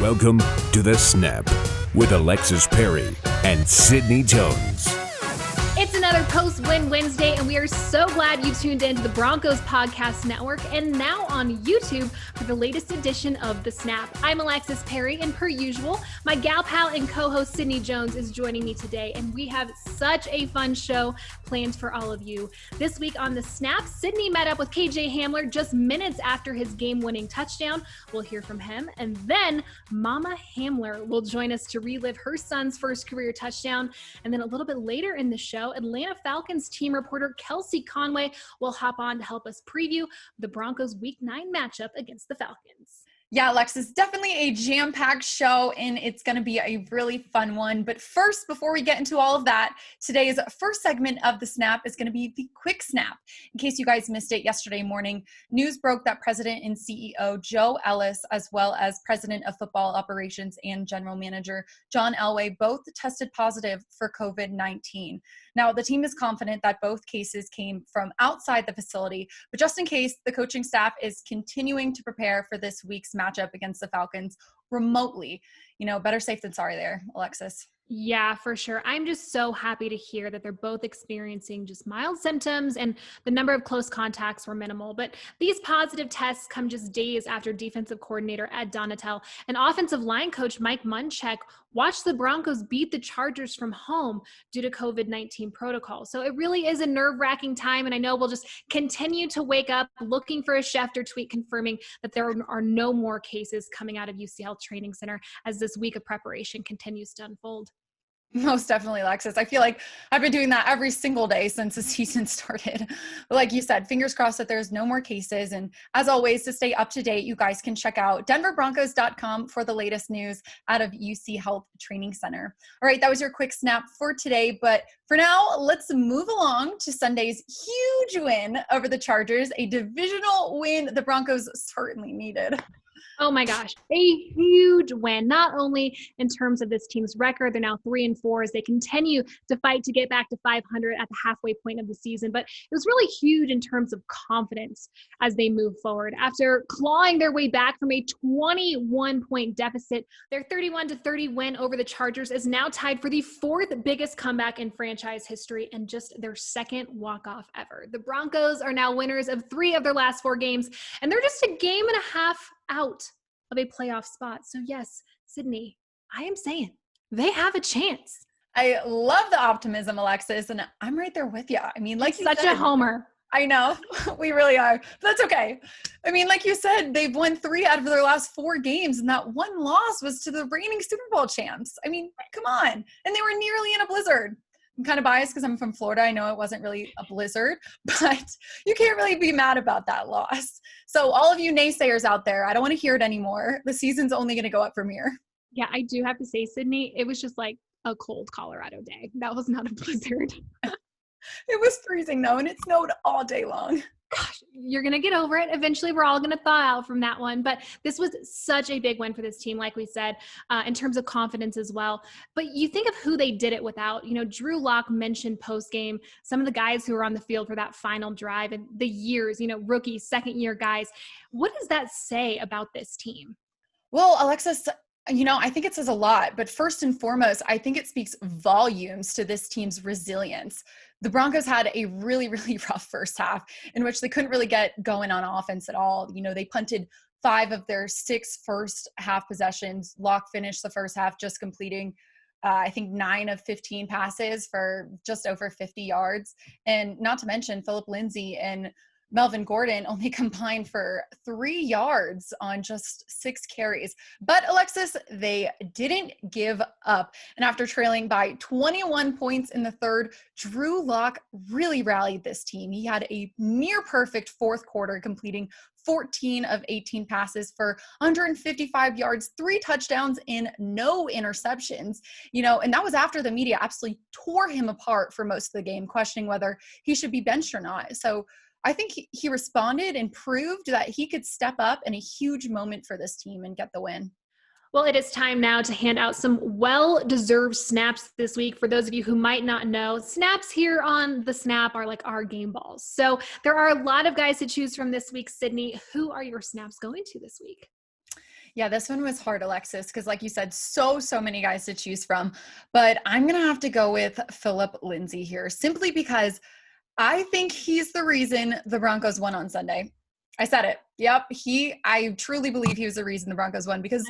Welcome to The Snap with Alexis Perry and Sydney Jones. It's another Post-Win Wednesday, and we are so glad you tuned in to the Broncos Podcast Network and now on YouTube for the latest edition of The Snap. I'm Alexis Perry, and per usual, my gal pal and co-host Sydney Jones is joining me today, and we have such a fun show planned for all of you. This week on The Snap, Sydney met up with Hamler just minutes after his game-winning touchdown. We'll hear from him, and then Mama Hamler will join us to relive her son's first career touchdown, and then a little bit later in the show, Atlanta Falcons team reporter Kelsey Conway will hop on to help us preview the Broncos Week 9 matchup against the Falcons. Yeah, Alexis, definitely a jam-packed show, and it's going to be a really fun one. But first, before we get into all of that, today's first segment of The Snap is going to be the Quick Snap. In case you guys missed it yesterday morning, news broke that President and CEO Joe Ellis, as well as President of Football Operations and General Manager John Elway, both tested positive for COVID-19. Now, the team is confident that both cases came from outside the facility, but just in case, the coaching staff is continuing to prepare for this week's matchup against the Falcons remotely. You know, better safe than sorry there, Alexis. Yeah, for sure. I'm just so happy to hear that they're both experiencing just mild symptoms and the number of close contacts were minimal. But these positive tests come just days after defensive coordinator DENvsATL and offensive line coach Mike Munchak watched the Broncos beat the Chargers from home due to COVID-19 protocol. So it really is a nerve-wracking time, and I know we'll just continue to wake up looking for a Schefter tweet confirming that there are no more cases coming out of UCL Training Center as this week of preparation continues to unfold. Most definitely, Alexis. I feel like I've been doing that every single day since the season started. But like you said, fingers crossed that there's no more cases. And as always, to stay up to date, you guys can check out DenverBroncos.com for the latest news out of UC Health Training Center. All right, that was your quick snap for today. But for now, let's move along to Sunday's huge win over the Chargers, a divisional win the Broncos certainly needed. Oh my gosh, a huge win, not only in terms of this team's record, they're now 3-4 as they continue to fight to get back to 500 at the halfway point of the season, but it was really huge in terms of confidence as they move forward. After clawing their way back from a 21-point deficit, their 31-30 win over the Chargers is now tied for the fourth biggest comeback in franchise history and just their second walk-off ever. The Broncos are now winners of 3 of their last 4 games, and they're just a game and a half out of a playoff spot. So yes, Sydney, I am saying they have a chance. I love the optimism, Alexis, and I'm right there with you. I mean, like you said, such a homer. I know, we really are. But that's okay. I mean, like you said, they've won 3 out of their last 4 games, and that one loss was to the reigning Super Bowl champs. I mean, come on. And they were nearly in a blizzard. I'm kind of biased because I'm from Florida. I know it wasn't really a blizzard, but you can't really be mad about that loss. So all of you naysayers out there, I don't want to hear it anymore. The season's only going to go up from here. Yeah, I do have to say, Sydney, it was just like a cold Colorado day. That was not a blizzard. It was freezing though, and it snowed all day long. Gosh, you're going to get over it. Eventually, we're all going to thaw out from that one. But this was such a big win for this team, like we said, in terms of confidence as well. But you think of who they did it without. You know, Drew Lock mentioned post-game some of the guys who were on the field for that final drive and the years, you know, rookie, second-year guys. What does that say about this team? Well, Alexis, you know, I think it says a lot, but first and foremost, I think it speaks volumes to this team's resilience. The Broncos had a really, really rough first half in which they couldn't really get going on offense at all. You know, they punted 5 of their 6 first half possessions. Locke finished the first half just completing, I think, 9 of 15 passes for just over 50 yards. And not to mention Phillip Lindsay and Melvin Gordon only combined for 3 yards on just 6 carries. But Alexis, they didn't give up. And after trailing by 21 points in the third, Drew Lock really rallied this team. He had a near perfect fourth quarter, completing 14 of 18 passes for 155 yards, 3 touchdowns, and no interceptions. You know, and that was after the media absolutely tore him apart for most of the game, questioning whether he should be benched or not. So I think he responded and proved that he could step up in a huge moment for this team and get the win. Well, it is time now to hand out some well-deserved snaps this week. For those of you who might not know, snaps here on The Snap are like our game balls. So there are a lot of guys to choose from this week. Sydney, who are your snaps going to this week? Yeah, this one was hard, Alexis, because like you said, so many guys to choose from. But I'm going to have to go with Phillip Lindsay here, simply because I think he's the reason the Broncos won on Sunday. I said it. Yep. I truly believe he was the reason the Broncos won, because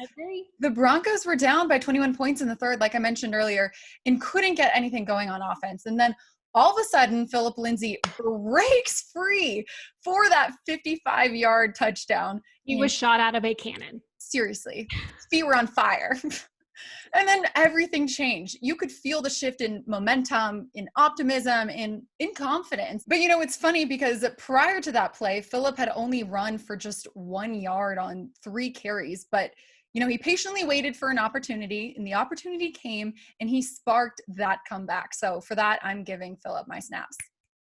the Broncos were down by 21 points in the third, like I mentioned earlier, and couldn't get anything going on offense. And then all of a sudden, Phillip Lindsay breaks free for that 55-yard touchdown. He was shot out of a cannon. Seriously. Feet were on fire. And then everything changed. You could feel the shift in momentum, in optimism, in confidence. But, it's funny because prior to that play, Phillip had only run for just 1 yard on 3 carries. But, he patiently waited for an opportunity, and the opportunity came, and he sparked that comeback. So for that, I'm giving Phillip my snaps.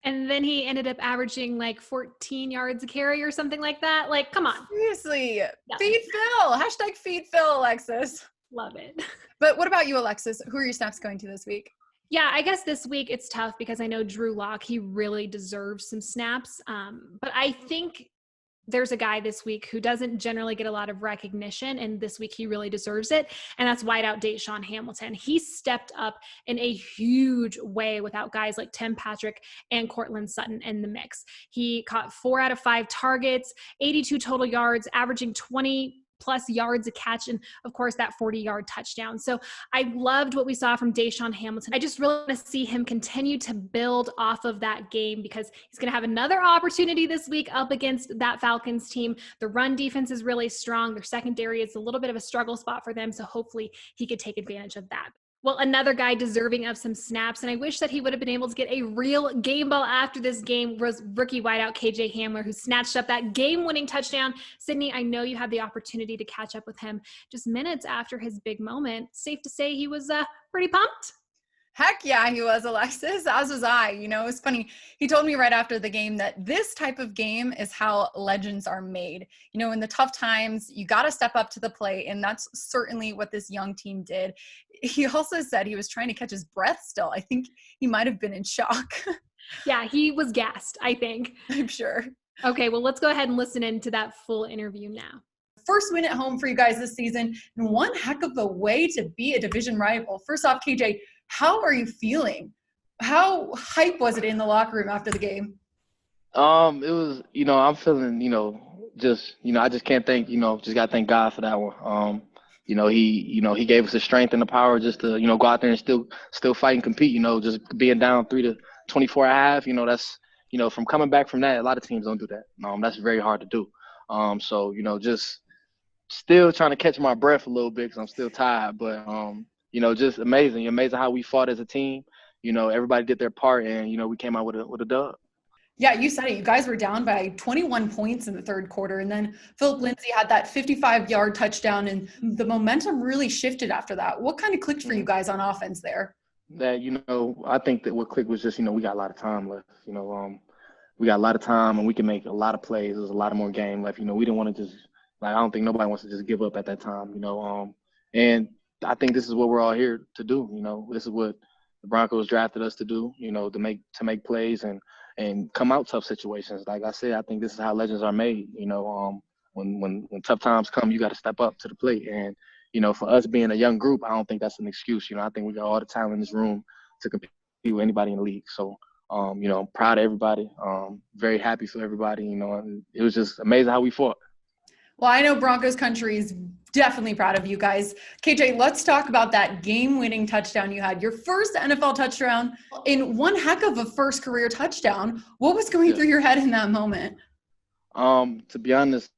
And then he ended up averaging like 14 yards a carry or something like that. Like, come on. Seriously. Yeah. Feed Phil. Hashtag feed Phil, Alexis. Love it. But what about you, Alexis? Who are your snaps going to this week? Yeah, I guess this week it's tough because I know Drew Lock, he really deserves some snaps. But I think there's a guy this week who doesn't generally get a lot of recognition, and this week he really deserves it, and that's wideout Deshaun Hamilton. He stepped up in a huge way without guys like Tim Patrick and Cortland Sutton in the mix. He caught 4 out of 5 targets, 82 total yards, averaging 20+ yards a catch, and of course that 40-yard touchdown. So I loved what we saw from Deshaun Hamilton. I just really want to see him continue to build off of that game, because he's going to have another opportunity this week up against that Falcons team. The run defense is really strong. Their secondary is a little bit of a struggle spot for them, so hopefully he could take advantage of that. Well, another guy deserving of some snaps, and I wish that he would have been able to get a real game ball after this game, was rookie wideout KJ Hamler, who snatched up that game-winning touchdown. Sydney, I know you had the opportunity to catch up with him just minutes after his big moment. Safe to say he was pretty pumped? Heck yeah, he was, Alexis, as was I. It was funny. He told me right after the game that this type of game is how legends are made. In the tough times, you got to step up to the plate, and that's certainly what this young team did. He also said he was trying to catch his breath still. I think he might have been in shock. Yeah, he was gassed, I think. I'm sure. Okay, well, let's go ahead and listen into that full interview now. First win at home for you guys this season, and one heck of a way to be a division rival. First off, KJ, how are you feeling? How hype was it in the locker room after the game? It was, I'm feeling, I just can't thank, just got to thank God for that one. He gave us the strength and the power just to, go out there and still fight and compete, just being down 3 to 24 and a half, that's, from coming back from that, a lot of teams don't do that. That's very hard to do. So, just still trying to catch my breath a little bit because I'm still tired, but, just amazing how we fought as a team. Everybody did their part, and, we came out with a dub. Yeah, you said it. You guys were down by 21 points in the third quarter, and then Phillip Lindsay had that 55-yard touchdown, and the momentum really shifted after that. What kind of clicked for you guys on offense there? That, I think that what clicked was just, we got a lot of time left. We got a lot of time, and we can make a lot of plays. There's a lot of more game left. We didn't want to just, I don't think nobody wants to just give up at that time, and I think this is what we're all here to do. This is what the Broncos drafted us to do, to make plays and come out tough situations. Like I said, I think this is how legends are made. When tough times come, you got to step up to the plate. And, for us being a young group, I don't think that's an excuse. I think we got all the talent in this room to compete with anybody in the league. So, I'm proud of everybody. Very happy for everybody, and it was just amazing how we fought. Well, I know Broncos country is definitely proud of you guys. KJ, let's talk about that game-winning touchdown you had. Your first NFL touchdown in one heck of a first career touchdown. What was going through your head in that moment? To be honest,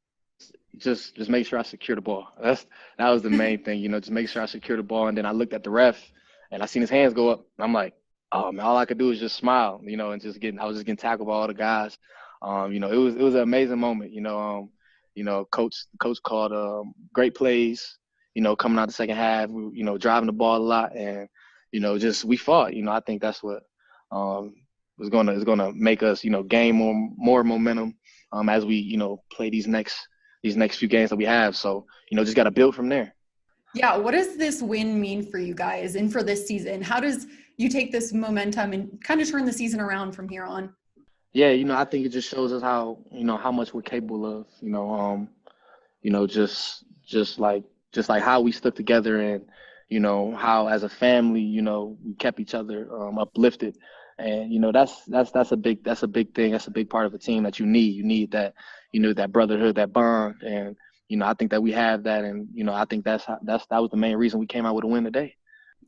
just make sure I secure the ball. That was the main thing, just make sure I secure the ball. And then I looked at the ref, and I seen his hands go up. And I'm like, oh, man, all I could do is just smile, and I was just getting tackled by all the guys. It was an amazing moment, coach called great plays, coming out the second half, driving the ball a lot, and, we fought. I think that's what is gonna make us, gain more momentum as we, play these next few games that we have. So, just got to build from there. Yeah. What does this win mean for you guys and for this season? How does you take this momentum and kind of turn the season around from here on? Yeah, I think it just shows us how much we're capable of, just just like how we stuck together, and you know how as a family, you know, we kept each other uplifted. And you know that's a big thing. That's a big part of a team that you need. You need that, you know, that brotherhood, that bond. And you know, I think that we have that. And you know, I think that was the main reason we came out with a win today.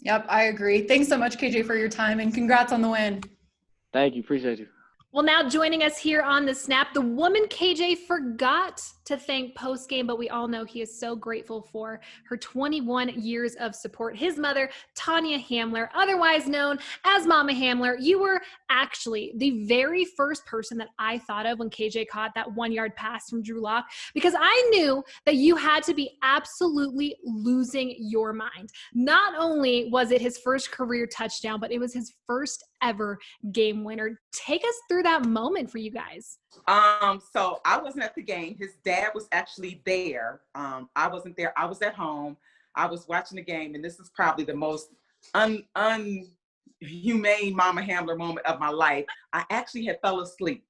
Yep, I agree. Thanks so much, KJ, for your time, and congrats on the win. Thank you. Appreciate you. Well, now joining us here on the Snap, the woman KJ forgot to thank post-game, but we all know he is so grateful for her 21 years of support. His mother, Tonya Hamler, otherwise known as Mama Hamler. You were actually the very first person that I thought of when KJ caught that 1-yard pass from Drew Lock, because I knew that you had to be absolutely losing your mind. Not only was it his first career touchdown, but it was his first ever game winner. Take us through that moment for you guys. So I wasn't at the game. His dad was actually there. I wasn't there. I was at home. I was watching the game, and this is probably the most unhumane Mama Hamler moment of my life. I actually had fell asleep.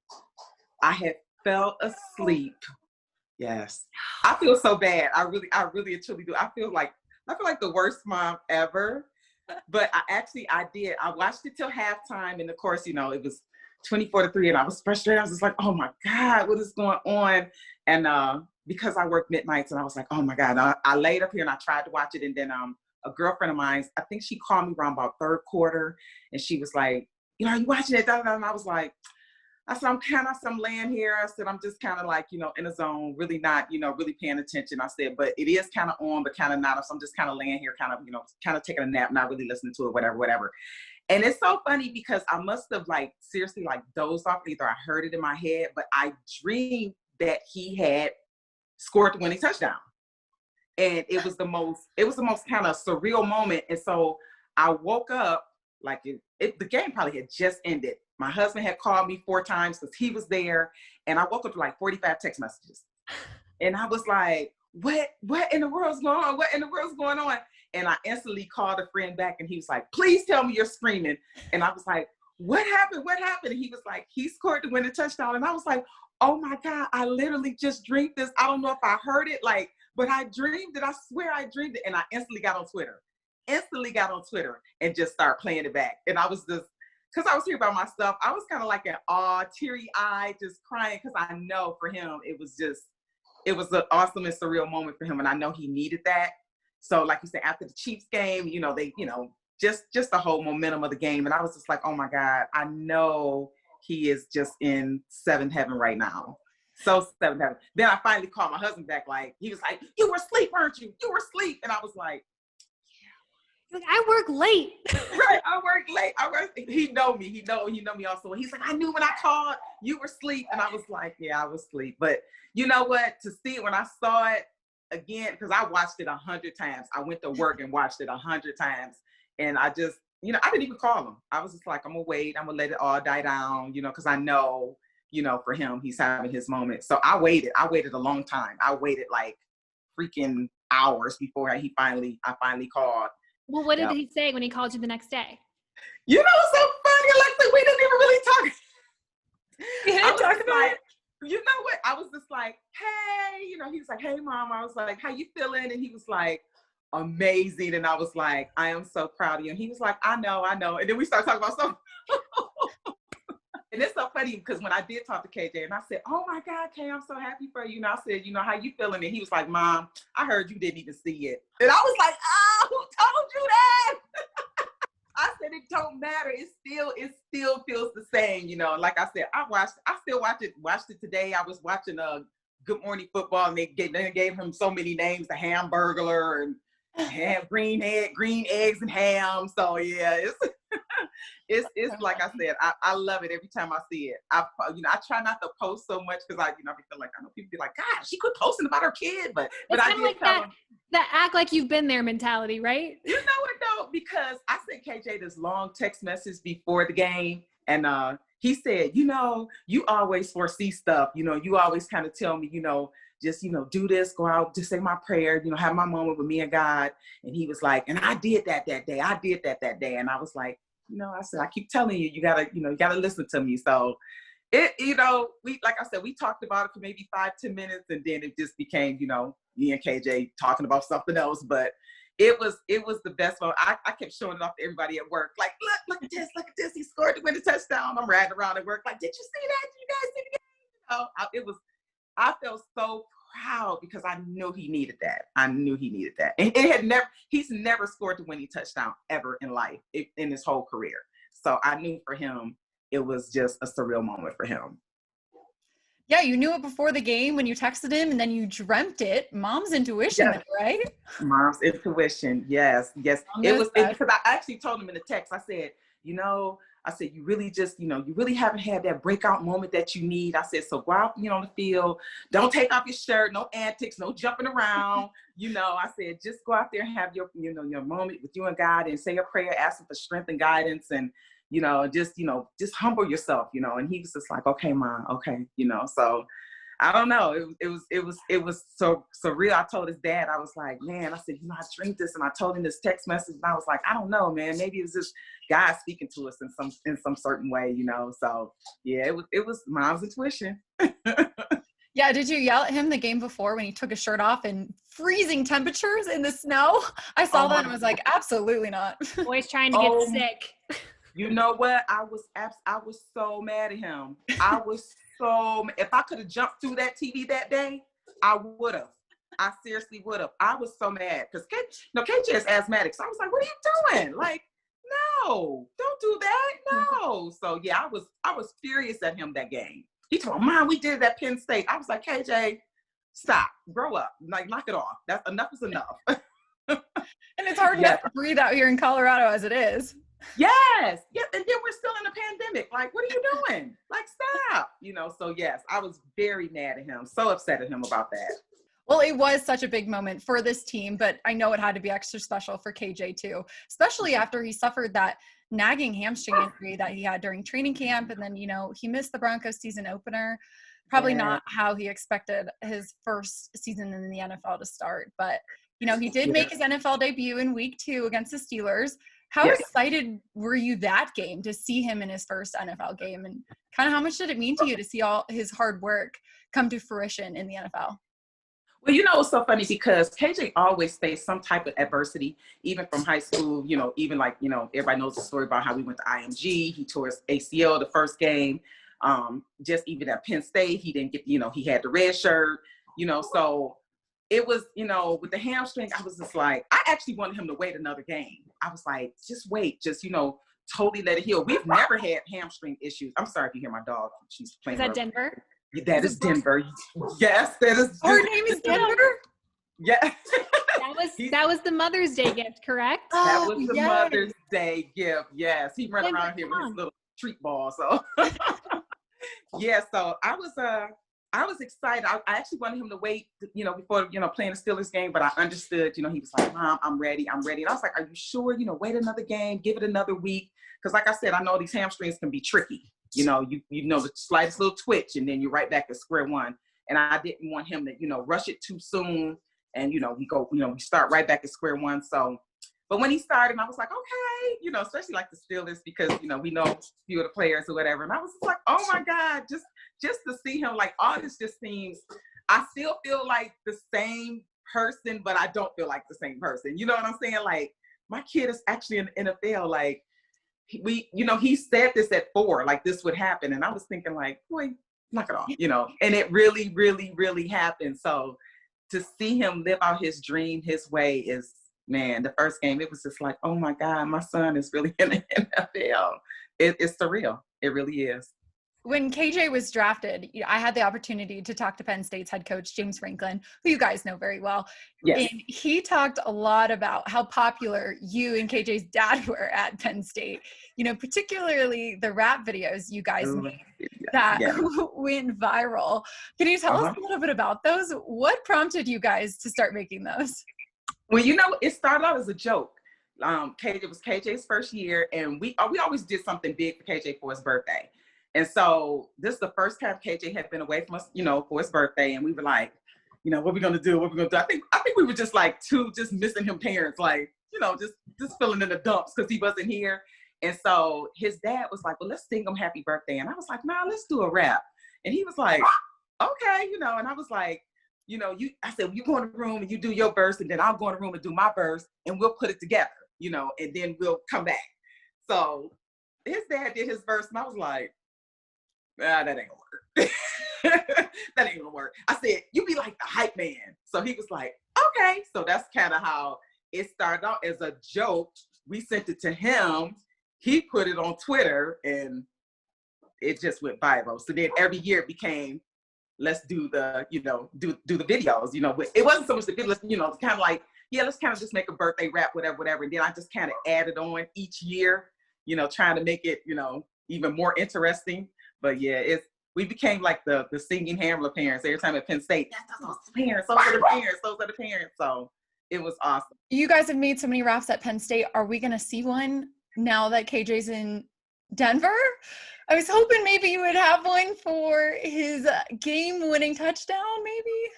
Yes. I feel so bad. I really and truly do. I feel like the worst mom ever. But I did. I watched it till halftime, and of course, you know, it was 24-3, and I was frustrated. I was just like, oh my God, what is going on? And because I work midnights, and I was like, oh my God. I laid up here and I tried to watch it, and then a girlfriend of mine, I think she called me around about third quarter, and she was like, you know, are you watching it? And I was like, I'm laying here. I said, I'm just kind of like, you know, in a zone, really not, you know, really paying attention. I said, but it is kind of on, but kind of not. So I'm just kind of laying here, kind of, you know, kind of taking a nap, not really listening to it, whatever. And it's so funny because I must have like seriously like dozed off. Either I heard it in my head, but I dreamed that he had scored the winning touchdown. And it was the most kind of surreal moment. And so I woke up like the game probably had just ended. My husband had called me 4 times because he was there. And I woke up to like 45 text messages. And I was like, what in the world's going on? What in the world's going on? And I instantly called a friend back, and he was like, please tell me you're screaming. And I was like, what happened? And he was like, he scored the winning touchdown. And I was like, oh my God, I literally just dreamed this. I don't know if I heard it, like, but I dreamed it. I swear I dreamed it. And I instantly got on Twitter and just started playing it back. And I was just, because I was here by myself, I was kind of like an awe, teary-eyed, just crying, because I know for him, it was an awesome and surreal moment for him. And I know he needed that. So like you said, after the Chiefs game, you know, they, you know, just the whole momentum of the game. And I was just like, oh my God, I know he is just in 7th heaven right now. So 7th heaven. Then I finally called my husband back. Like, he was like, you were asleep, weren't you? You were asleep. And I was like, Like, I work late. Right, I work late. He know me. He know me also. He's like, I knew when I called, you were asleep. And I was like, yeah, I was asleep. But you know what? To see it when I saw it again, because I watched it 100 times. I went to work and watched it 100 times. And I just, you know, I didn't even call him. I was just like, I'm going to wait. I'm going to let it all die down, you know, because I know, you know, for him, he's having his moment. So I waited a long time. I waited like freaking hours before I finally called. Well, what did he say when he called you the next day? You know, it's so funny, Alexa, we didn't even really talk. You didn't talk about it? You know what? I was just like, hey, you know, he was like, hey, Mom. I was like, how you feeling? And he was like, amazing. And I was like, I am so proud of you. And he was like, I know. And then we started talking about something. And it's so funny because when I did talk to KJ and I said, oh my God, Kay, I'm so happy for you. And I said, you know, how you feeling? And he was like, Mom, I heard you didn't even see it. And I was like, oh, who told you that? I said, it don't matter. It still feels the same, you know. Like I said, I still watched it today. I was watching Good Morning Football, and they gave him so many names, the Hamburglar and green eggs and ham. So yeah, it's like I said, I love it every time I see it. I try not to post so much because I feel like, I know people be like, God, she quit posting about her kid, but I did like tell them. That act like you've been there mentality, right? You know what though? Because I sent KJ this long text message before the game, and he said, you know, you always foresee stuff. You know, you always kind of tell me, you know, just, you know, do this, go out, just say my prayer, you know, have my moment with me and God. And he was like, and I did that day. I did that day. And I was like, you know, I said, I keep telling you, you gotta listen to me. So like I said, we talked about it for maybe 5-10 minutes, and then it just became, me and KJ talking about something else. But it was the best one. I kept showing it off to everybody at work. Like, look at this. He scored the winning touchdown. I'm riding around at work. Like, did you see that? Did you guys see the game? I felt so proud because I knew he needed that. And he's never scored the winning touchdown ever in life, in his whole career. So I knew for him, it was just a surreal moment for him. Yeah, you knew it before the game when you texted him, and then you dreamt it. Mom's intuition, Yes. right? Mom's intuition, yes. Because I actually told him in the text, I said, you really just, you really haven't had that breakout moment that you need. I said, so go out, on the field. Don't take off your shirt, no antics, no jumping around. I said, just go out there and have your, your moment with you and God, and say a prayer, ask him for strength and guidance, and just humble yourself, and he was just like, okay, Mom, okay, so I don't know. It was so surreal. I told his dad, I was like, man, I said, I dreamed this, and I told him this text message, and I was like, I don't know, man, maybe it was just God speaking to us in some certain way, so yeah, it was Mom's intuition. Yeah, did you yell at him the game before when he took his shirt off in freezing temperatures in the snow? I saw that and was like, absolutely not. Always trying to get sick. You know what? I was so mad at him. If I could have jumped through that TV that day, I would have. I seriously would have. I was so mad because KJ is asthmatic. So I was like, what are you doing? Like, no, don't do that. No. So yeah, I was furious at him that game. He told me, Mom, we did it at Penn State. I was like, KJ, stop, grow up, like knock it off. That's enough is enough. And it's hard enough to breathe out here in Colorado as it is. Yes. Yeah. And then we're still in a pandemic. Like, what are you doing? Like, stop. So yes, I was very mad at him. So upset at him about that. Well, it was such a big moment for this team, but I know it had to be extra special for KJ too, especially after he suffered that nagging hamstring injury that he had during training camp. And then, he missed the Broncos season opener. Probably not how he expected his first season in the NFL to start, but he did make his NFL debut in week 2 against the Steelers. How excited were you that game to see him in his first NFL game? And kind of how much did it mean to you to see all his hard work come to fruition in the NFL? Well, it's so funny because KJ always faced some type of adversity, even from high school, even like, everybody knows the story about how we went to IMG. He tore his ACL the first game. Just even at Penn State, he didn't get, he had the red shirt, so it was, with the hamstring, I was just like, I actually wanted him to wait another game. I was like, just wait, just, totally let it heal. We've never had hamstring issues. I'm sorry if you hear my dog. She's playing. Is that Denver? That is Denver. Yes, that is. Her name is Denver? Yeah. That was the Mother's Day gift, correct? That was the Mother's Day gift. Yes. He ran around here with his little treat ball. So yeah, so I was excited. I actually wanted him to wait, before, playing the Steelers game, but I understood, he was like, Mom, I'm ready. And I was like, are you sure? Wait another game, give it another week. Because like I said, I know these hamstrings can be tricky. The slightest little twitch, and then you're right back at square one. And I didn't want him to, rush it too soon. And, we start right back at square one. So, but when he started, I was like, okay, especially like the Steelers, because, we know a few of the players or whatever. And I was just like, oh my God, just to see him, like, all this just seems, I still feel like the same person, but I don't feel like the same person. You know what I'm saying? Like, my kid is actually in the NFL. Like, he said this at 4, like this would happen. And I was thinking like, boy, knock it off, and it really, really, really happened. So to see him live out his dream his way is, man, the first game, it was just like, oh my God, my son is really in the NFL. It's surreal. It really is. When KJ was drafted, I had the opportunity to talk to Penn State's head coach, James Franklin, who you guys know very well. Yes. And he talked a lot about how popular you and KJ's dad were at Penn State, particularly the rap videos you guys made that went viral. Can you tell us a little bit about those? What prompted you guys to start making those? Well, it started out as a joke. It was KJ's first year, and we always did something big for KJ for his birthday. And so this is the first time KJ had been away from us, for his birthday. And we were like, what are we going to do? What are we going to do? I think we were just like two just missing him parents, like, just filling in the dumps because he wasn't here. And so his dad was like, well, let's sing him happy birthday. And I was like, nah, let's do a rap. And he was like, okay, and I was like, I said, you go in the room and you do your verse, and then I'll go in the room and do my verse, and we'll put it together, and then we'll come back. So his dad did his verse, and I was like, that ain't gonna work. That ain't gonna work. I said, you be like the hype man. So he was like, okay. So that's kind of how it started out as a joke. We sent it to him. He put it on Twitter, and it just went viral. So then every year it became, let's do the, do the videos, it wasn't so much the videos, it's kind of like, yeah, let's kind of just make a birthday rap, whatever. And then I just kind of added on each year, trying to make it, even more interesting. But yeah, we became like the singing Hamler parents every time at Penn State. That's those parents, those are the parents, those are the parents. So it was awesome. You guys have made so many raps at Penn State. Are we going to see one now that KJ's in Denver? I was hoping maybe you would have one for his game-winning touchdown, maybe.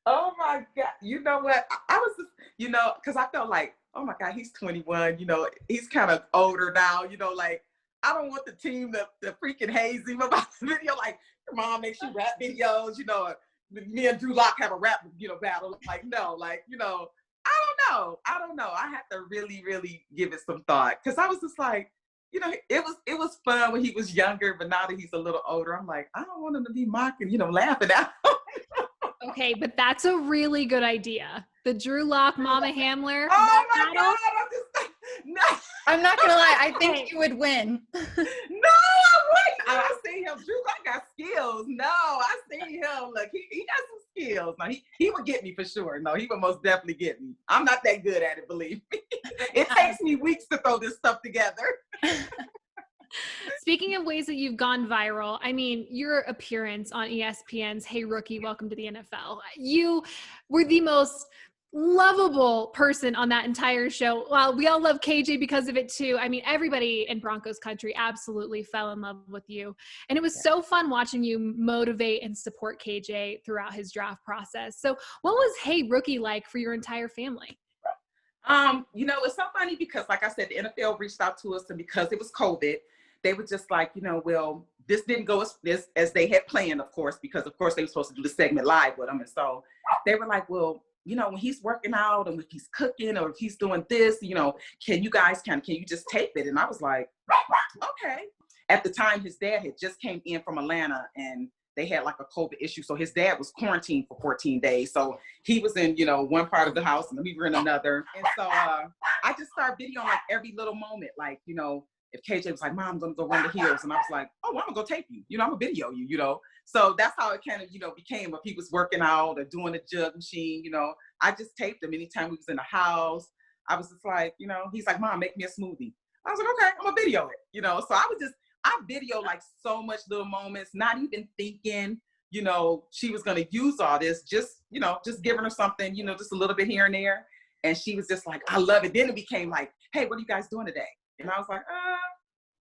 Oh my God. You know what? I was just, because I felt like, oh my God, he's 21, he's kind of older now, like, I don't want the team to freaking haze him about the video. Like, your mom makes you rap videos, me and Drew Lock have a rap, battle. Like, no, like, I don't know. I have to really, really give it some thought. Cause I was just like, it was fun when he was younger, but now that he's a little older, I'm like, I don't want him to be mocking, laughing at him. Okay, but that's a really good idea. The Drew Lock, Mama Hamler. Oh my God! No. I'm not gonna lie. I think you would win. No, I wouldn't. I see him. Drew Lock got skills. No, I see him. Look, he got some skills. No, he would get me for sure. No, he would most definitely get me. I'm not that good at it, believe me. It takes me weeks to throw this stuff together. Speaking of ways that you've gone viral, I mean, your appearance on ESPN's Hey Rookie, Welcome to the NFL. You were the most lovable person on that entire show. Well, we all love KJ because of it too. I mean, everybody in Broncos country absolutely fell in love with you. And it was so fun watching you motivate and support KJ throughout his draft process. So what was Hey Rookie like for your entire family? It's so funny because, like I said, the NFL reached out to us, and because it was COVID, they were just like, well, this didn't go as they had planned, of course, because of course they were supposed to do the segment live with them. And so they were like, well, when he's working out and if he's cooking or if he's doing this, can you just tape it? And I was like, okay. At the time, his dad had just came in from Atlanta, and they had like a COVID issue. So his dad was quarantined for 14 days. So he was in, one part of the house and we were in another. And so I just started videoing like every little moment. Like, if KJ was like, Mom, I'm going to go run the hills. And I was like, oh, I'm going to go tape you. I'm going to video you, So that's how it kind of, became if he was working out or doing a jug machine, I just taped him anytime we was in the house. I was just like, he's like, Mom, make me a smoothie. I was like, okay, I'm going to video it, So I video like so much little moments, not even thinking, she was going to use all this, just giving her something, just a little bit here and there. And she was just like, I love it. Then it became like, hey, what are you guys doing today? And I was like,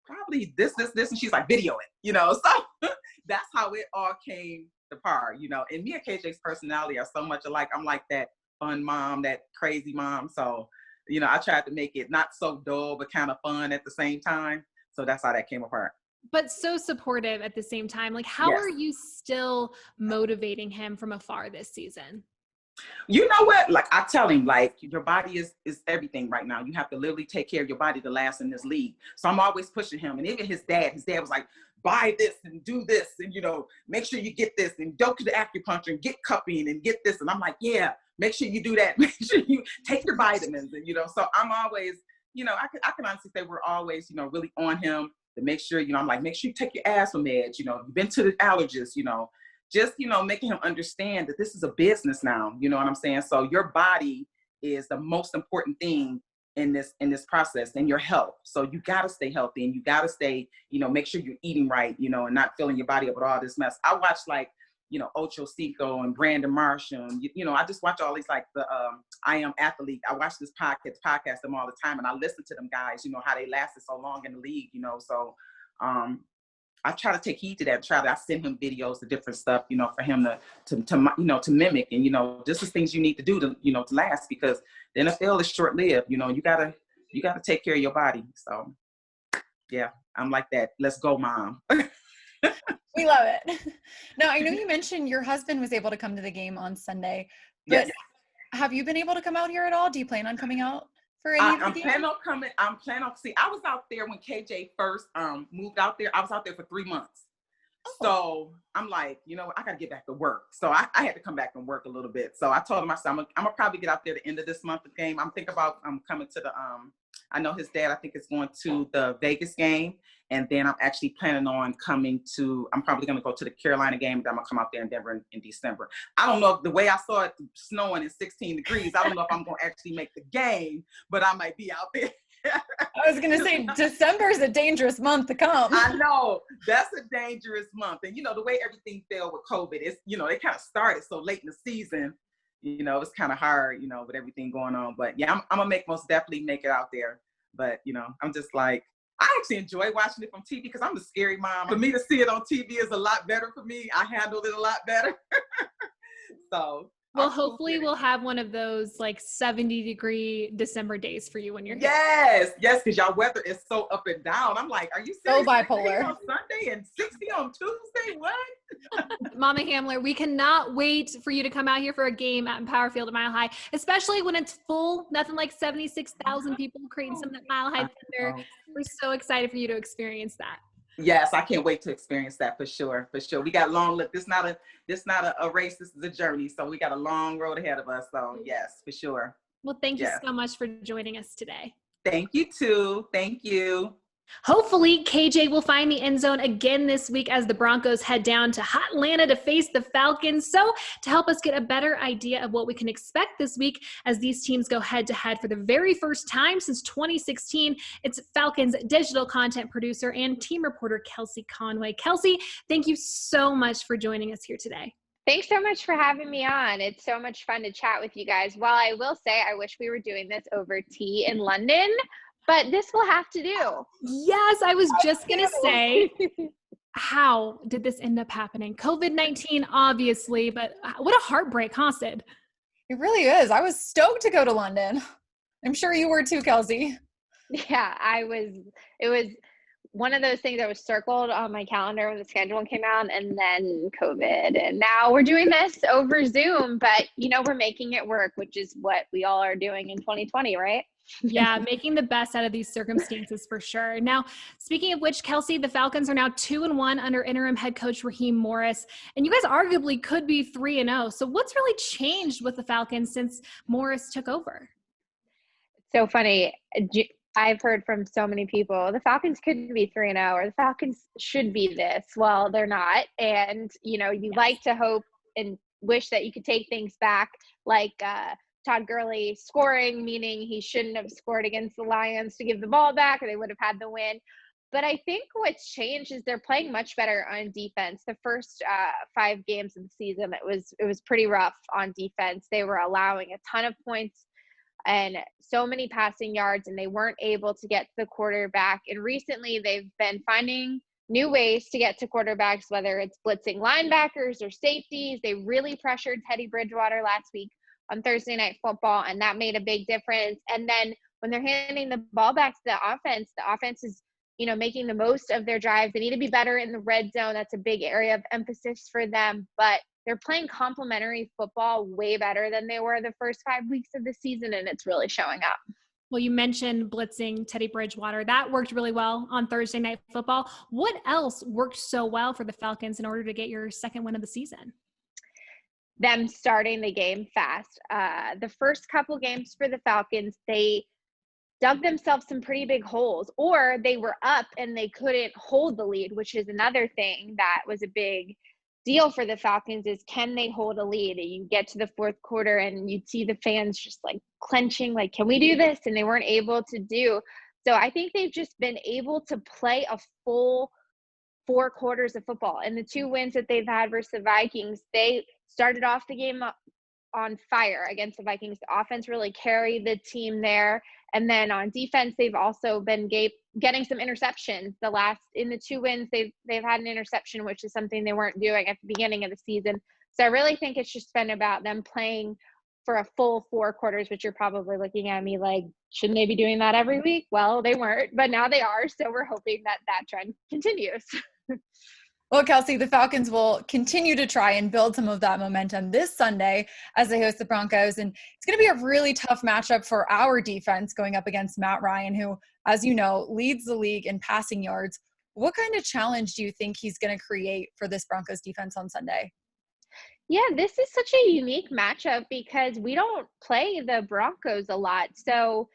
probably this. And she's like, video it, So that's how it all came to par, And me and KJ's personality are so much alike. I'm like that fun mom, that crazy mom. So, I tried to make it not so dull, but kind of fun at the same time. So that's how that came apart. But so supportive at the same time. Like, how are you still motivating him from afar this season? You know what? Like, I tell him, like, your body is everything right now. You have to literally take care of your body to last in this league. So I'm always pushing him. And even his dad was like, buy this and do this and, make sure you get this and go to the acupuncture and get cupping and get this. And I'm like, yeah, make sure you do that. Make sure you take your vitamins. And, so I'm always, I can honestly say we're always, really on him to make sure, I'm like, make sure you take your asthma meds, you've been to the allergist, just, making him understand that this is a business now, you know what I'm saying? So your body is the most important thing in this process, and your health. So you got to stay healthy, and you got to stay, make sure you're eating right, and not filling your body up with all this mess. I watch like, Ocho Cinco and Brandon Marshall, and, I just watch all these, like the I Am Athlete. I watch this podcast them all the time, and I listen to them guys, how they lasted so long in the league, so I try to take heed to that. I send him videos of different stuff, for him to mimic, and just the things you need to do to to last, because the NFL is short lived. You gotta take care of your body. So yeah, I'm like that. Let's go, mom. We love it. Now, I know you mentioned your husband was able to come to the game on Sunday, but Yes. have you been able to come out here at all? Do you plan on coming out for any of the I'm games? planning on coming. I'm planning on, see, I was out there when KJ first moved out there. I was out there for 3 months. So I'm like, you know, I got to get back to work. So I had to come back and work a little bit. So I told him, I said, I'm gonna probably get out there the end of this month, the game. I'm thinking about coming to the, I know his dad, I think, is going to the Vegas game. And then I'm actually planning on I'm probably going to go to the Carolina game. And then I'm going to come out there in Denver in December. I don't know if the way I saw it snowing at 16 degrees, I don't know if I'm going to actually make the game, but I might be out there. I was going to say, December is a dangerous month to come. I know. That's a dangerous month. And, you know, the way everything fell with COVID, it's, you know, it kind of started so late in the season. You know, it's kind of hard, you know, with everything going on. But, yeah, I'm going to most definitely make it out there. But, you know, I'm just like, I actually enjoy watching it from TV because I'm a scary mom. For me to see it on TV is a lot better for me. I handled it a lot better. So. Well, hopefully we'll have one of those like 70-degree December days for you when you're here. Yes, because y'all weather is so up and down. I'm like, are you serious? So bipolar. On Sunday and 60 on Tuesday? What? Mama Hamler, we cannot wait for you to come out here for a game at Empower Field at Mile High, especially when it's full. Nothing like 76,000 people creating some of that Mile High thunder. We're so excited for you to experience that. Yes, I can't wait to experience that for sure. For sure. We got long look. This not a race, this is a journey. So we got a long road ahead of us. So yes, for sure. Well, thank you so much for joining us today. Thank you too. Thank you. Hopefully, KJ will find the end zone again this week as the Broncos head down to hot Atlanta to face the Falcons. So, to help us get a better idea of what we can expect this week as these teams go head-to-head for the very first time since 2016, it's Falcons digital content producer and team reporter Kelsey Conway. Kelsey, thank you so much for joining us here today. Thanks so much for having me on. It's so much fun to chat with you guys. While I will say I wish we were doing this over tea in London, but this will have to do. Yes, I was just going to say, how did this end up happening? COVID-19, obviously, but what a heartbreak, huh, Sid? It really is. I was stoked to go to London. I'm sure you were too, Kelsey. Yeah, it was one of those things that was circled on my calendar when the schedule came out, and then COVID. And now we're doing this over Zoom, but, you know, we're making it work, which is what we all are doing in 2020, right? Yeah, making the best out of these circumstances for sure. Now, speaking of which, Kelsey, the Falcons are now 2-1 under interim head coach Raheem Morris, and you guys arguably could be 3-0. So what's really changed with the Falcons since Morris took over? So funny. I've heard from so many people, the Falcons could be 3-0 or the Falcons should be this. Well, they're not. And, you know, you like to hope and wish that you could take things back, like Todd Gurley scoring, meaning he shouldn't have scored against the Lions to give the ball back, or they would have had the win. But I think what's changed is they're playing much better on defense. The first 5 games of the season, it was pretty rough on defense. They were allowing a ton of points and so many passing yards, and they weren't able to get to the quarterback. And recently they've been finding new ways to get to quarterbacks, whether it's blitzing linebackers or safeties. They really pressured Teddy Bridgewater last week on Thursday Night Football, and that made a big difference. And then when they're handing the ball back to the offense is, you know, making the most of their drives. They need to be better in the red zone. That's a big area of emphasis for them, but they're playing complementary football way better than they were the first 5 weeks of the season, and it's really showing up. Well, you mentioned blitzing Teddy Bridgewater. That worked really well on Thursday Night Football. What else worked so well for the Falcons in order to get your second win of the season? Them starting the game fast. The first couple games for the Falcons, they dug themselves some pretty big holes, or they were up and they couldn't hold the lead, which is another thing that was a big deal for the Falcons, is can they hold a lead? You get to the fourth quarter and you'd see the fans just like clenching, like, can we do this? And they weren't able to do. So I think they've just been able to play a full 4 quarters of football. And the 2 wins that they've had versus the Vikings, they started off the game on fire against the Vikings. The offense really carried the team there. And then on defense, they've also been getting some interceptions. In the 2 wins, they've had an interception, which is something they weren't doing at the beginning of the season. So I really think it's just been about them playing for a full 4 quarters, which you're probably looking at me like, shouldn't they be doing that every week? Well, they weren't, but now they are. So we're hoping that that trend continues. Well, Kelsey, the Falcons will continue to try and build some of that momentum this Sunday as they host the Broncos. And it's going to be a really tough matchup for our defense going up against Matt Ryan, who, as you know, leads the league in passing yards. What kind of challenge do you think he's going to create for this Broncos defense on Sunday? Yeah, this is such a unique matchup because we don't play the Broncos a lot. So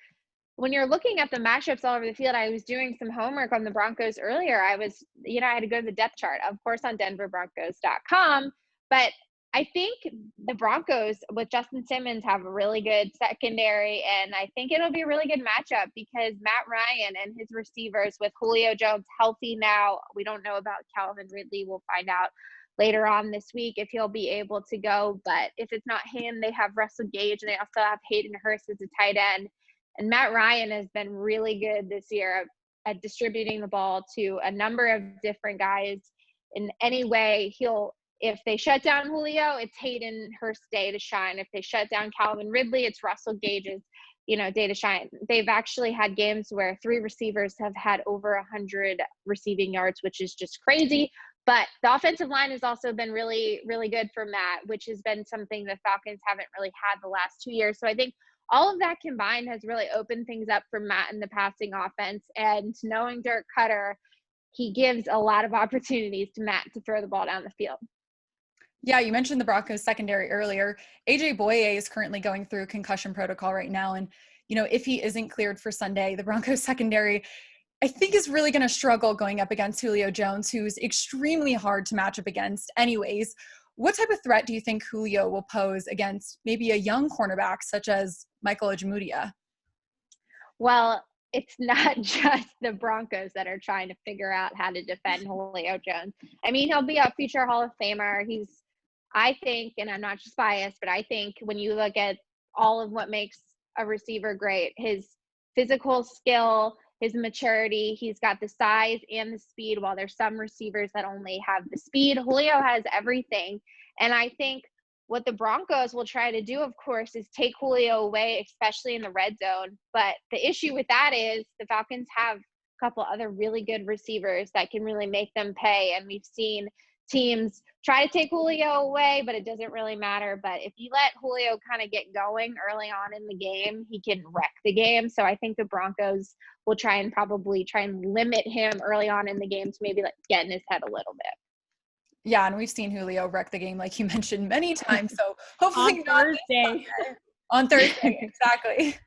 when you're looking at the matchups all over the field, I was doing some homework on the Broncos earlier. I had to go to the depth chart, of course, on DENvsATL. But I think the Broncos with Justin Simmons have a really good secondary, and I think it'll be a really good matchup because Matt Ryan and his receivers with Julio Jones healthy now. We don't know about Calvin Ridley. We'll find out later on this week if he'll be able to go. But if it's not him, they have Russell Gage, and they also have Hayden Hurst as a tight end. And Matt Ryan has been really good this year at distributing the ball to a number of different guys in any way. If they shut down Julio, it's Hayden Hurst's day to shine. If they shut down Calvin Ridley, it's Russell Gage's, day to shine. They've actually had games where 3 receivers have had over 100 receiving yards, which is just crazy. But the offensive line has also been really, really good for Matt, which has been something the Falcons haven't really had the last 2 years. So I think all of that combined has really opened things up for Matt in the passing offense. And knowing Dirk Cutter, he gives a lot of opportunities to Matt to throw the ball down the field. Yeah, you mentioned the Broncos secondary earlier. AJ Boye is currently going through concussion protocol right now. And, if he isn't cleared for Sunday, the Broncos secondary, I think, is really going to struggle going up against Julio Jones, who's extremely hard to match up against anyways. What type of threat do you think Julio will pose against maybe a young cornerback such as Michael Ojemudia? Well, it's not just the Broncos that are trying to figure out how to defend Julio Jones. I mean, he'll be a future Hall of Famer. I think, and I'm not just biased, but I think when you look at all of what makes a receiver great, his physical skill, his maturity, he's got the size and the speed, while there's some receivers that only have the speed. Julio has everything. And I think what the Broncos will try to do, of course, is take Julio away, especially in the red zone. But the issue with that is the Falcons have a couple other really good receivers that can really make them pay. And we've seen teams try to take Julio away, but it doesn't really matter. But if you let Julio kind of get going early on in the game, he can wreck the game. So I think the Broncos will try and limit him early on in the game to maybe get in his head a little bit. Yeah, and we've seen Julio wreck the game, like you mentioned, many times. So hopefully on Thursday, exactly.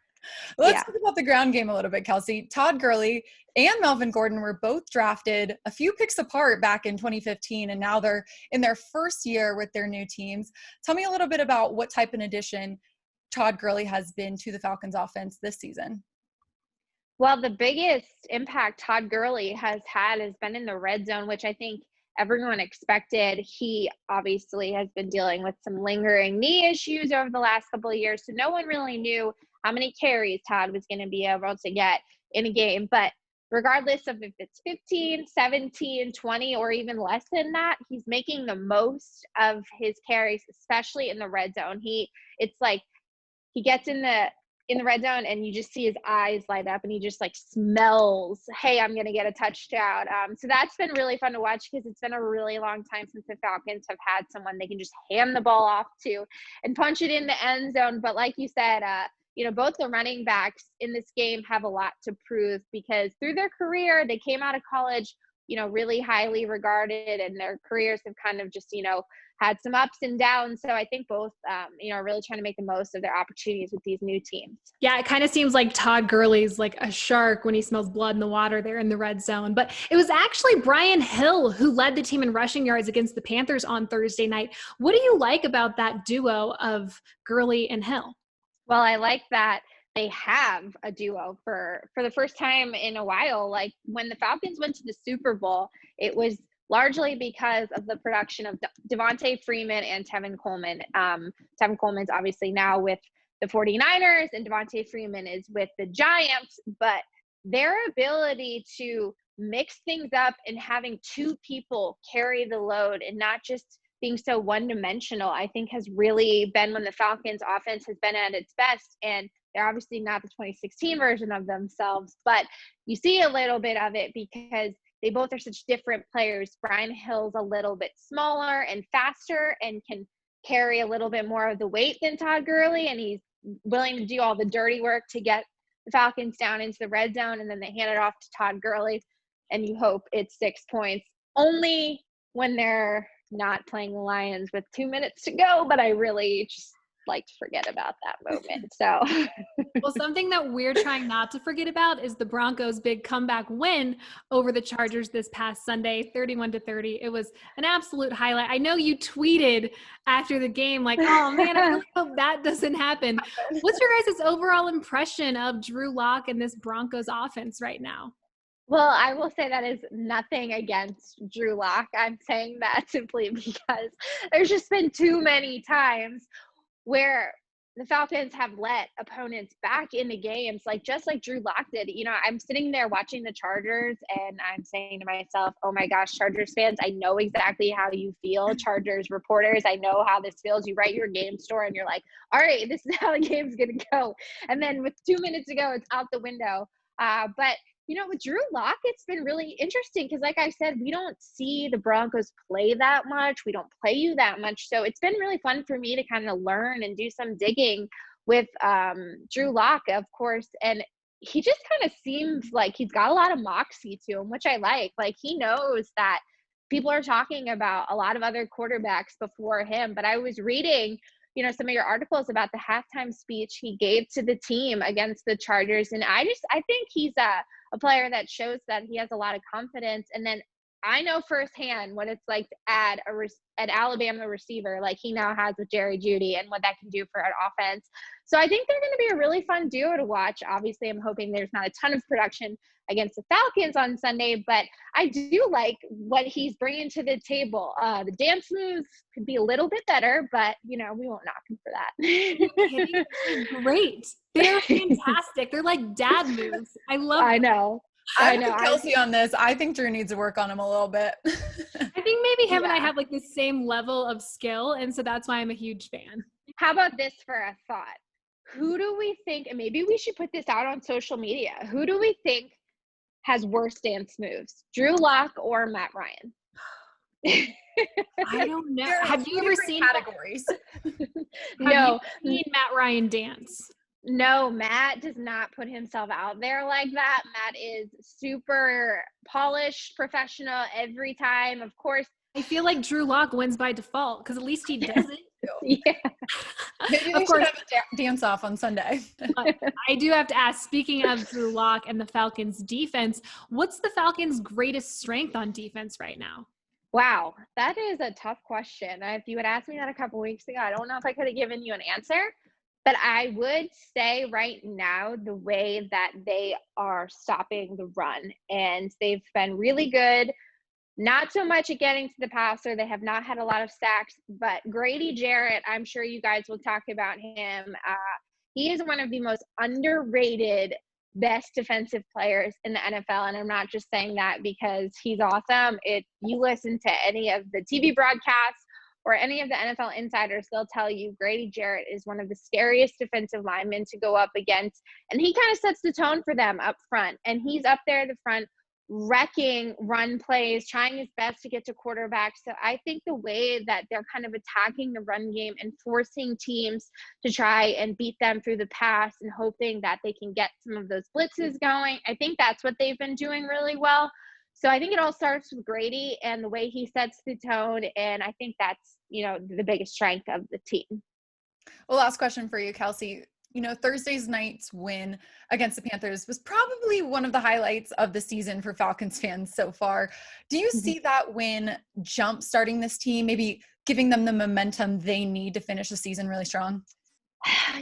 Let's talk about the ground game a little bit, Kelsey. Todd Gurley and Melvin Gordon were both drafted a few picks apart back in 2015, and now they're in their first year with their new teams. Tell me a little bit about what type of addition Todd Gurley has been to the Falcons offense this season. Well, the biggest impact Todd Gurley has been in the red zone, which I think everyone expected. He obviously has been dealing with some lingering knee issues over the last couple of years, so no one really knew how many carries Todd was going to be able to get in a game. But regardless of if it's 15, 17, 20, or even less than that, he's making the most of his carries, especially in the red zone. It's like he gets in the red zone and you just see his eyes light up and he just smells, hey, I'm going to get a touchdown. So that's been really fun to watch because it's been a really long time since the Falcons have had someone they can just hand the ball off to and punch it in the end zone. But like you said, both the running backs in this game have a lot to prove because through their career, they came out of college, really highly regarded, and their careers have kind of just, had some ups and downs. So I think both, are really trying to make the most of their opportunities with these new teams. Yeah, it kind of seems like Todd Gurley's like a shark when he smells blood in the water there in the red zone. But it was actually Brian Hill who led the team in rushing yards against the Panthers on Thursday night. What do you like about that duo of Gurley and Hill? Well, I like that they have a duo for the first time in a while. Like when the Falcons went to the Super Bowl, it was largely because of the production of Devontae Freeman and Tevin Coleman. Tevin Coleman's obviously now with the 49ers and Devontae Freeman is with the Giants, but their ability to mix things up and having two people carry the load and not just being so one-dimensional, I think has really been when the Falcons offense has been at its best. And they're obviously not the 2016 version of themselves, but you see a little bit of it because they both are such different players. Brian Hill's a little bit smaller and faster and can carry a little bit more of the weight than Todd Gurley, and he's willing to do all the dirty work to get the Falcons down into the red zone, and then they hand it off to Todd Gurley, and you hope it's 6 points. Only when they're not playing the Lions with 2 minutes to go, but I really just like to forget about that moment. So well, something that we're trying not to forget about is the Broncos' big comeback win over the Chargers this past Sunday, 31-30. It was an absolute highlight. I know you tweeted after the game like, oh man, I really hope that doesn't happen. What's your guys' overall impression of Drew Lock and this Broncos offense right now? Well, I will say that is nothing against Drew Lock. I'm saying that simply because there's just been too many times where the Falcons have let opponents back into games, like just like Drew Lock did. You know, I'm sitting there watching the Chargers and I'm saying to myself, oh my gosh, Chargers fans, I know exactly how you feel. Chargers reporters, I know how this feels. You write your game story and you're like, all right, this is how the game's going to go. And then with 2 minutes to go, it's out the window. But you know, with Drew Lock, it's been really interesting because, like I said, we don't see the Broncos play that much. We don't play you that much. So it's been really fun for me to kind of learn and do some digging with Drew Lock, of course. And he just kind of seems like he's got a lot of moxie to him, which I like. Like, he knows that people are talking about a lot of other quarterbacks before him. But I was reading, you know, some of your articles about the halftime speech he gave to the team against the Chargers. And I think he's a player that shows that he has a lot of confidence. And then I know firsthand what it's like to add an Alabama receiver like he now has with Jerry Jeudy and what that can do for an offense. So I think they're going to be a really fun duo to watch. Obviously, I'm hoping there's not a ton of production against the Falcons on Sunday, but I do like what he's bringing to the table. The dance moves could be a little bit better, but, you know, we won't knock him for that. They're great. They're fantastic. They're like dad moves. I love them. I know. I'm with Kelsey on this. I think Drew needs to work on him a little bit. I think maybe him and I have like the same level of skill, and so that's why I'm a huge fan. How about this for a thought? Who do we think, and maybe we should put this out on social media, who do we think has worse dance moves, Drew Lock or Matt Ryan? I don't know. Have you ever seen categories? No. Have you seen Matt Ryan dance? No, Matt does not put himself out there like that. Matt is super polished, professional every time. Of course, I feel like Drew Lock wins by default because at least he does it. Yeah. Maybe they should have a dance off on Sunday. I do have to ask, speaking of Drew Lock and the Falcons defense, what's the Falcons' greatest strength on defense right now? Wow, that is a tough question. If you had asked me that a couple weeks ago, I don't know if I could have given you an answer. But I would say right now, the way that they are stopping the run, and they've been really good, not so much at getting to the passer. They have not had a lot of sacks, but Grady Jarrett, I'm sure you guys will talk about him. He is one of the most underrated best defensive players in the NFL. And I'm not just saying that because he's awesome. You listen to any of the TV broadcasts or any of the NFL insiders, they'll tell you Grady Jarrett is one of the scariest defensive linemen to go up against. And he kind of sets the tone for them up front. And he's up there at the front, wrecking run plays, trying his best to get to quarterbacks. So I think the way that they're kind of attacking the run game and forcing teams to try and beat them through the pass and hoping that they can get some of those blitzes going, I think that's what they've been doing really well. So I think it all starts with Grady and the way he sets the tone. And I think that's, you know, the biggest strength of the team. Well, last question for you, Kelsey. You know, Thursday's night's win against the Panthers was probably one of the highlights of the season for Falcons fans so far. Do you see that win jump starting this team, maybe giving them the momentum they need to finish the season really strong?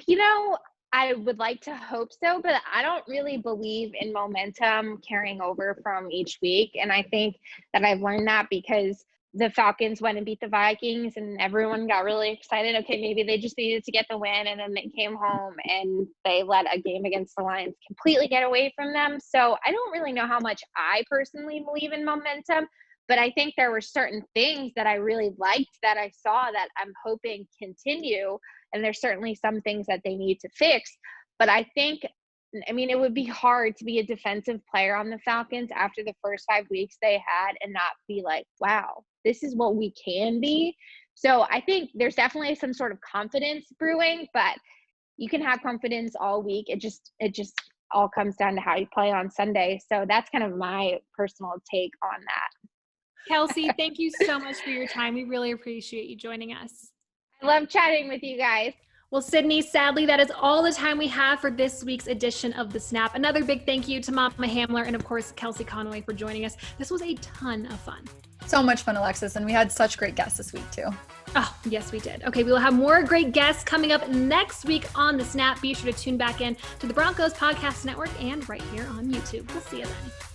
You know, I would like to hope so, but I don't really believe in momentum carrying over from each week. And I think that I've learned that because the Falcons went and beat the Vikings and everyone got really excited. Okay, maybe they just needed to get the win, and then they came home and they let a game against the Lions completely get away from them. So I don't really know how much I personally believe in momentum, But I think there were certain things that I really liked that I saw that I'm hoping continue. And there's certainly some things that they need to fix. But I think, I mean, it would be hard to be a defensive player on the Falcons after the first 5 weeks they had and not be like, wow, this is what we can be. So I think there's definitely some sort of confidence brewing, but you can have confidence all week. It just all comes down to how you play on Sunday. So that's kind of my personal take on that. Kelsey, thank you so much for your time. We really appreciate you joining us. I love chatting with you guys. Well, Sydney, sadly, that is all the time we have for this week's edition of The Snap. Another big thank you to Mama Hamler and, of course, Kelsey Conway for joining us. This was a ton of fun. So much fun, Alexis, and we had such great guests this week, too. Oh, yes, we did. Okay, we will have more great guests coming up next week on The Snap. Be sure to tune back in to the Broncos Podcast Network and right here on YouTube. We'll see you then.